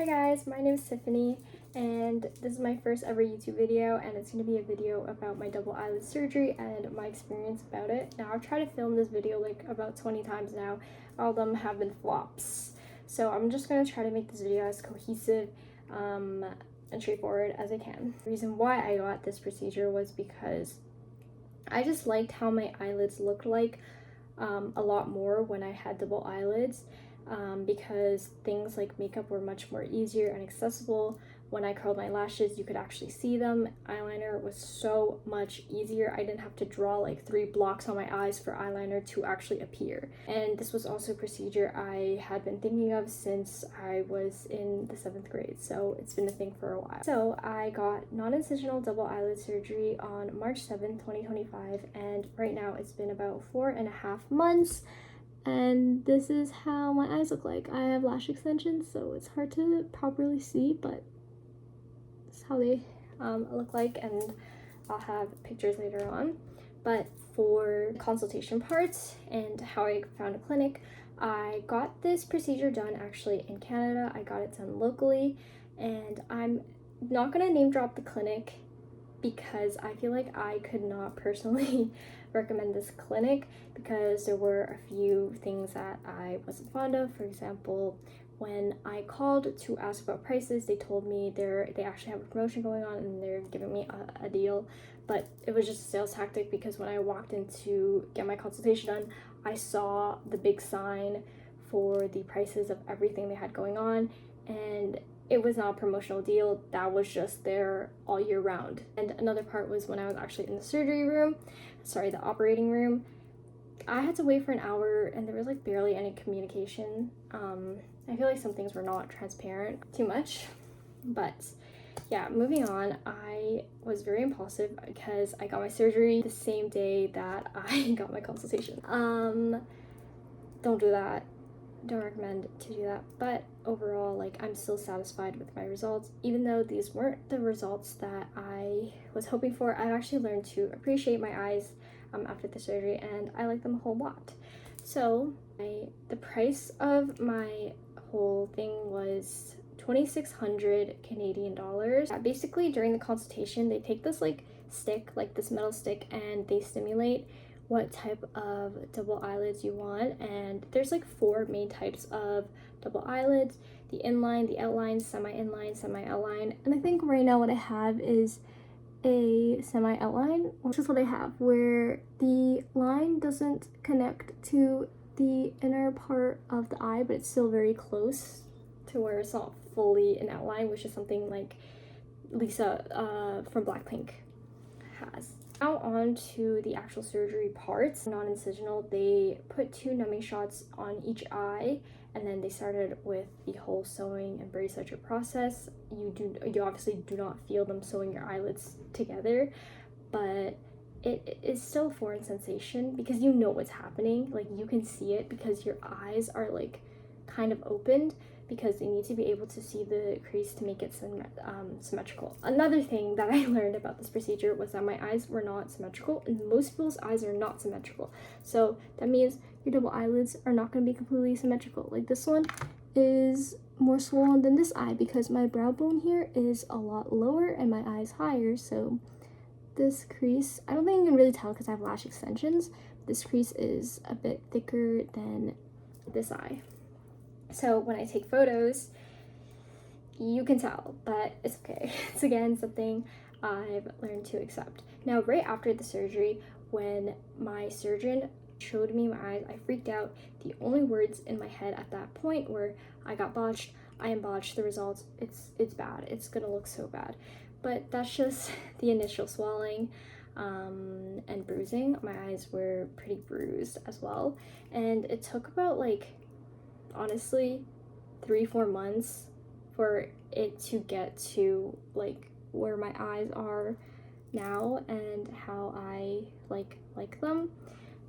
Hi guys, my name is Tiffany and this is my first ever YouTube video, and it's going to be a video about my double eyelid surgery and my experience about it. Now I've tried to film this video like about 20 times now. All of them have been flops. So I'm just going to try to make this video as cohesive and straightforward as I can. The reason why I got this procedure was because I just liked how my eyelids looked like a lot more when I had double eyelids. Because things like makeup were much more easier and accessible. When I curled my lashes, you could actually see them. Eyeliner was so much easier. I didn't have to draw like 3 blocks on my eyes for eyeliner to actually appear. And this was also a procedure I had been thinking of since I was in the 7th grade, so it's been a thing for a while. So I got non-incisional double eyelid surgery on March 7th, 2025, and right now it's been about 4.5 months. And this is how my eyes look like. I have lash extensions, so it's hard to properly see, but this is how they look like, and I'll have pictures later on. But for consultation parts and how I found a clinic, I got this procedure done actually in Canada. I got it done locally, and I'm not gonna name drop the clinic because I feel like I could not personally recommend this clinic because there were a few things that I wasn't fond of. For example, when I called to ask about prices, they told me they actually have a promotion going on and they're giving me a deal, but it was just a sales tactic because when I walked in to get my consultation done, I saw the big sign for the prices of everything they had going on, and it was not a promotional deal. That was just there all year round. And another part was when I was actually in the the operating room, I had to wait for an hour and there was like barely any communication. I feel like some things were not transparent too much, but yeah, moving on. I was very impulsive because I got my surgery the same day that I got my consultation. Don't do that. Don't recommend to do that, but overall, like, I'm still satisfied with my results. Even though these weren't the results that I was hoping for, I've actually learned to appreciate my eyes after the surgery, and I like them a whole lot. So the price of my whole thing was 2,600 Canadian dollars. Basically, during the consultation, they take this like stick, like this metal stick, and they stimulate what type of double eyelids you want. And there's like 4 main types of double eyelids: the inline, the outline, semi-inline, semi-outline. And I think right now what I have is a semi-outline, which is what I have, where the line doesn't connect to the inner part of the eye, but it's still very close to where it's not fully an outline, which is something like Lisa from Blackpink has. Now on to the actual surgery parts. Non-incisional, they put 2 numbing shots on each eye, and then they started with the whole sewing and brace suture process. You obviously do not feel them sewing your eyelids together, but it is still a foreign sensation because you know what's happening. Like, you can see it because your eyes are like kind of opened, because they need to be able to see the crease to make it symmetrical. Another thing that I learned about this procedure was that my eyes were not symmetrical, and most people's eyes are not symmetrical. So that means your double eyelids are not going to be completely symmetrical. Like, this one is more swollen than this eye because my brow bone here is a lot lower and my eye is higher. So this crease, I don't think you can really tell because I have lash extensions. This crease is a bit thicker than this eye. So when I take photos, you can tell, but it's okay. It's again something I've learned to accept. Now, right after the surgery, when my surgeon showed me my eyes, I freaked out. The only words in my head at that point were, I got botched, I am botched, the results, it's bad, it's gonna look so bad. But that's just the initial swelling and bruising. My eyes were pretty bruised as well, and it took about honestly 3-4 months for it to get to like where my eyes are now and how I like them,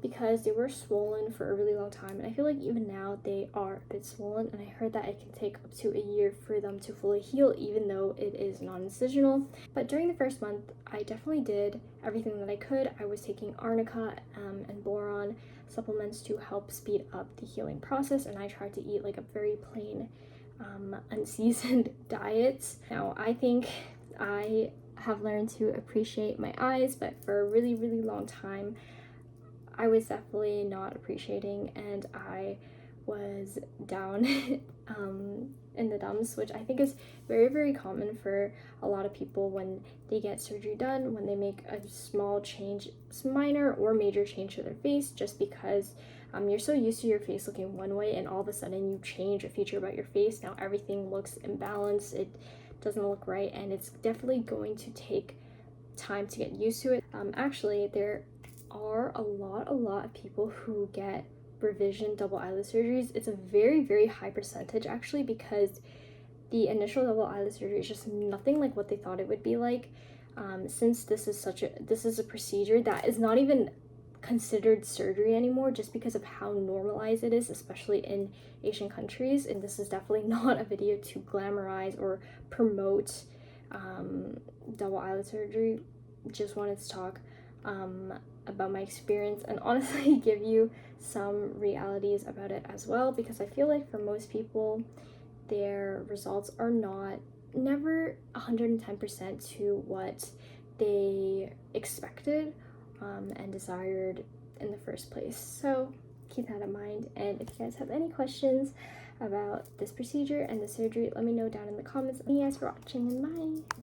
because they were swollen for a really long time, and I feel like even now they are a bit swollen, and I heard that it can take up to a year for them to fully heal even though it is non-incisional. But during the first month, I definitely did everything that I could. I was taking arnica and boron supplements to help speed up the healing process, and I tried to eat like a very plain unseasoned diets. Now, I think I have learned to appreciate my eyes, but for a really, really long time, I was definitely not appreciating, and I was down in the dumps, which I think is very, very common for a lot of people when they get surgery done, when they make a small change, minor or major change to their face, just because you're so used to your face looking one way, and all of a sudden you change a feature about your face. Now everything looks imbalanced, it doesn't look right, and it's definitely going to take time to get used to it. Actually, there are a lot of people who get revision double eyelid surgeries. It's a very, very high percentage actually, because the initial double eyelid surgery is just nothing like what they thought it would be like. Since this is a procedure that is not even considered surgery anymore, just because of how normalized it is, especially in Asian countries. And this is definitely not a video to glamorize or promote double eyelid surgery. Just wanted to talk about my experience and honestly give you some realities about it as well, because I feel like for most people their results are never 110% to what they expected and desired in the first place. So keep that in mind, and if you guys have any questions about this procedure and the surgery, let me know down in the comments. Thank you guys for watching, and bye.